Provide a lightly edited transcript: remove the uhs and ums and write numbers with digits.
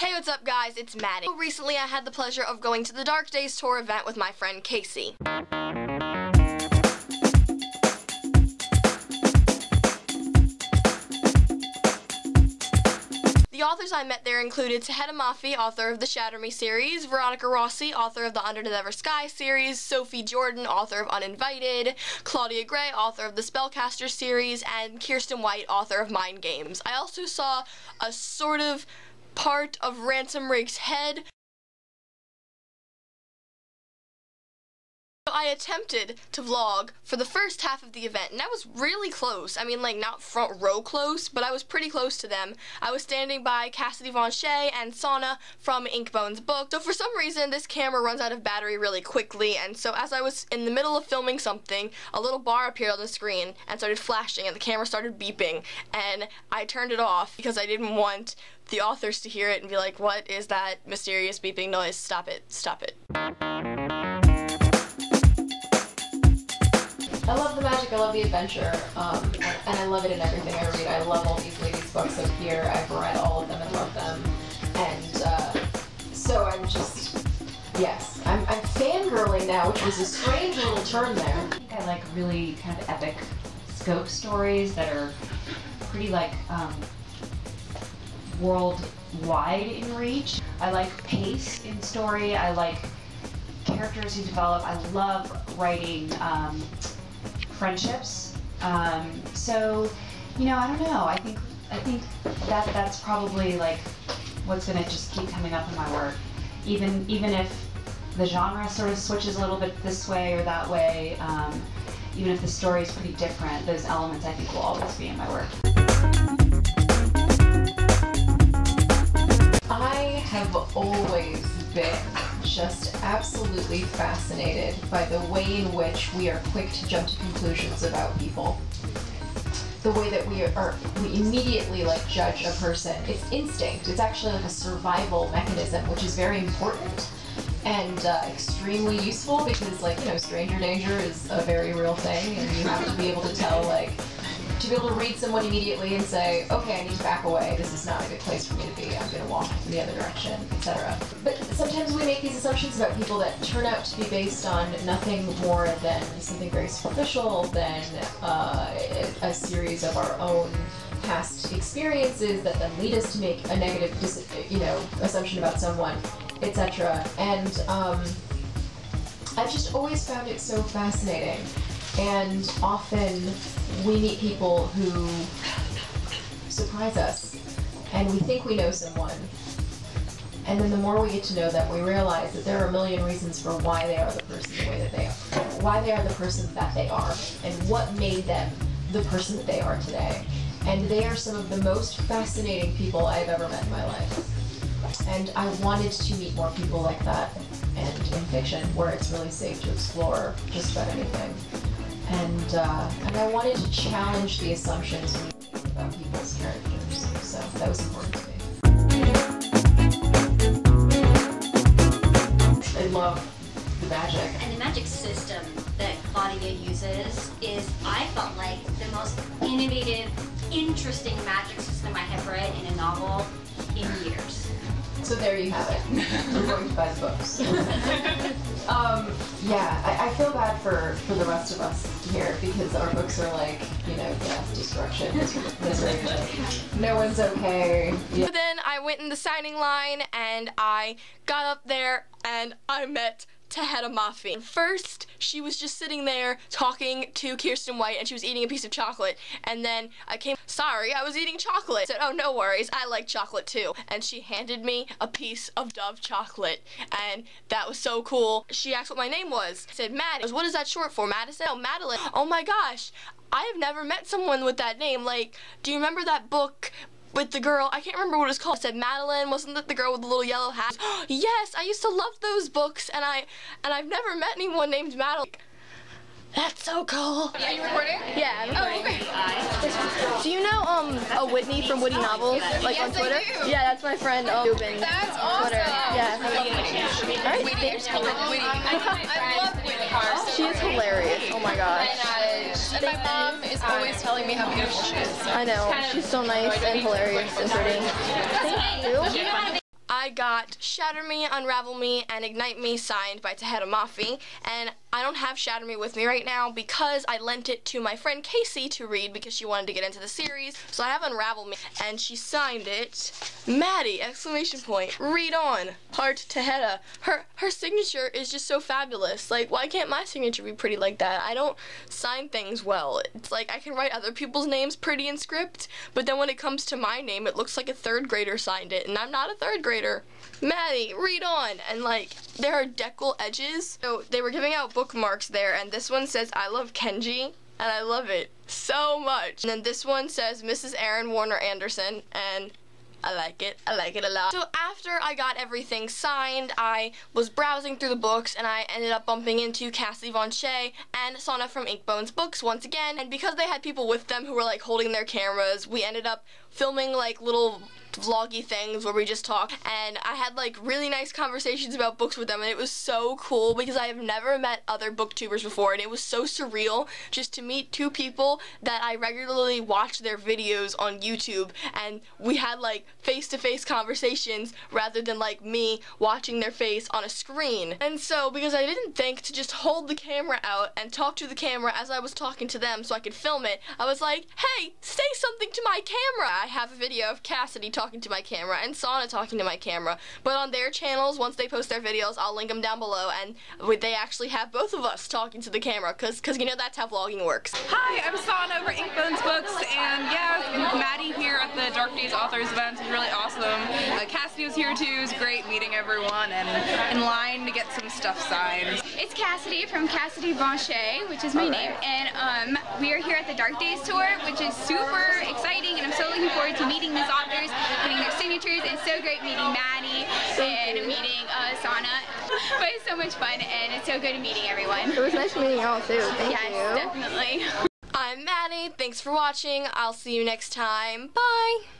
Hey, what's up guys, it's Maddie. Recently I had the pleasure of going to the Dark Days tour event with my friend Casey. The authors I met there included Tahereh Mafi, author of the Shatter Me series, Veronica Rossi, author of the Under the Never Sky series, Sophie Jordan, author of Uninvited, Claudia Gray, author of the Spellcaster series, and Kiersten White, author of Mind Games. I also saw a sort of part of Ransom Rig's head. I attempted to vlog for the first half of the event, and I was really close. I mean, like, not front row close, but I was pretty close to them. I was standing by Cassidy Von Shea and Sana from Inkbone's book. So for some reason, this camera runs out of battery really quickly, and so as I was in the middle of filming something, a little bar appeared on the screen and started flashing, and the camera started beeping, and I turned it off because I didn't want the authors to hear it and be like, what is that mysterious beeping noise? Stop it, stop it. I love the magic, I love the adventure, and I love it in everything I read. I love all these ladies' books up here. I've read all of them and love them, and so I'm just, yes, I'm fangirling now, which was a strange little turn there. I think I like really kind of epic scope stories that are pretty like worldwide in reach. I like pace in story. I like characters who develop. I love writing friendships. So, you know, I don't know. I think that's probably like what's gonna just keep coming up in my work. Even if the genre sort of switches a little bit this way or that way, even if the story is pretty different, those elements I think will always be in my work. I have always been just absolutely fascinated by the way in which we are quick to jump to conclusions about people. The way that we immediately like judge a person. It's instinct. It's actually like a survival mechanism, which is very important and extremely useful because, like, you know, stranger danger is a very real thing, and you have to be able to tell, like, to be able to read someone immediately and say, okay, I need to back away, this is not a good place for me to be, I'm going to walk in the other direction, etc. But sometimes we make these assumptions about people that turn out to be based on nothing more than something very superficial, than a series of our own past experiences that then lead us to make a negative, assumption about someone, etc. And I've just always found it so fascinating. And often we meet people who surprise us, and we think we know someone, and then the more we get to know them, we realize that there are a million reasons for why they are the person the way that they are, why they are the person that they are, and what made them the person that they are today. And they are some of the most fascinating people I've ever met in my life. And I wanted to meet more people like that, and in fiction, where it's really safe to explore just about anything. And I wanted to challenge the assumptions we make about people's characters, so that was important to me. I love the magic. And the magic system that Claudia uses is, I felt like, the most innovative, interesting magic system I have read in a novel in years. So there you have it. We're going to buy the books. Yeah, I feel bad for the rest of us here because our books are like, you know, death, destruction, misery. No one's okay. Yeah. But then I went in the signing line and I got up there and I met Tahereh Mafi. First, she was just sitting there talking to Kiersten White and she was eating a piece of chocolate, and then I came, sorry, I was eating chocolate. I said, oh, no worries, I like chocolate too. And she handed me a piece of Dove chocolate, and that was so cool. She asked what my name was. I said, Maddie. What is that short for? Madison? Oh, Madeline. Oh my gosh, I have never met someone with that name. Like, do you remember that book with the girl, I can't remember what it was called. I said Madeline, wasn't that the girl with the little yellow hat? Yes, I used to love those books, and I've never met anyone named Madeline. That's so cool. Are you recording? Yeah, I'm recording. Okay. Do you know a Whitney from Witty Novels, like on Twitter? I do. Yeah, that's my friend Ruben. That's awesome. Twitter. Yeah. Alright, thanks. I love Whitney. She is hilarious. Oh my gosh. And my mom is always telling me how beautiful she is. So. I know. She's so nice and hilarious and pretty. Thank you. I got Shatter Me, Unravel Me, and Ignite Me signed by Tahereh Mafi, and I don't have Shatter Me with me right now because I lent it to my friend Casey to read because she wanted to get into the series. So I have Unravel Me, and she signed it. Maddie! Exclamation point. Read on. Heart Tahereh. Her signature is just so fabulous. Like, why can't my signature be pretty like that? I don't sign things well. It's like I can write other people's names pretty in script, but then when it comes to my name, it looks like a third grader signed it, and I'm not a third grader. Maddie, read on. And like, there are decal edges. So they were giving out bookmarks there, and this one says I love Kenji, and I love it so much. And then this one says Mrs. Aaron Warner Anderson, and I like it a lot. So after I got everything signed, I was browsing through the books and I ended up bumping into Cassidy Von Shea and Sana from Inkbones Books once again. And because they had people with them who were like holding their cameras, we ended up filming like little vloggy things where we just talk, and I had like really nice conversations about books with them, and it was so cool because I have never met other booktubers before, and it was so surreal just to meet two people that I regularly watch their videos on YouTube, and we had like face-to-face conversations rather than like me watching their face on a screen. And so because I didn't think to just hold the camera out and talk to the camera as I was talking to them so I could film it, I was like, hey, say something to my camera. I have a video of Cassidy talking to my camera and Sana talking to my camera, but on their channels, once they post their videos, I'll link them down below, and they actually have both of us talking to the camera, cause you know that's how vlogging works. Hi, I'm Sana over Inkbones Books, and yeah, Maddie here at the Dark Days Authors event is really awesome. Cassidy was here too. It was great meeting everyone and in line to get some stuff signed. It's Cassidy from Cassidy Von Shea, which is my name, and we are here at the Dark Days tour, which is super exciting, and I'm so looking forward to meeting these authors, getting their signatures. It's so great meeting Maddie and meeting Sana, but it's so much fun, and it's so good meeting everyone. It was nice meeting y'all too. Thank you. Yes, definitely. I'm Maddie. Thanks for watching. I'll see you next time. Bye.